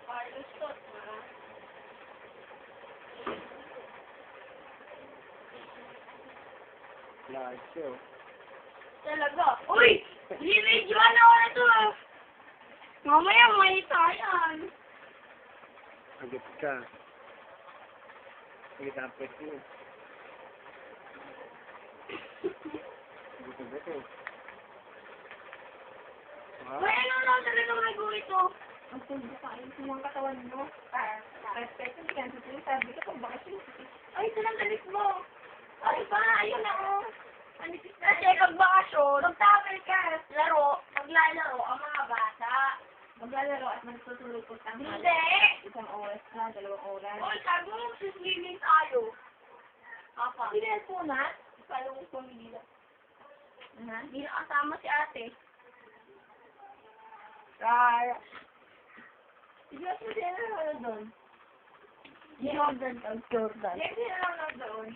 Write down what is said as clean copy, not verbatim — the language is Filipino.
Carlos to. Large show. Talaga. Uy! Binidyoan ako na to ah. Mamaya may tayan. Agad ka. Agad ang pwede mo. Gusto. Uy, ano na talaga magawa ito? Ang pundo ka ayun sa mga katawan mo. Respect hindi ka sa sabi ko pag bakasyon. Ay, ito lang dalit mo. Ay, pa, ayun na oh. Manipis na. Kasi pag bakasyon, mag-travel ka. Laro, maglalaro ang mga bata. Maglalaro at magtutuloy po sa hindi! Isang oras na, 2 oras. Oy, sabi mo, siswimming tayo. Papa. Binel po na. Paano mo pamilya? Hindi na kasama si ate. Kaya. Sige, kasi na lang doon. Jordan. Jordan. Hindi na lang doon.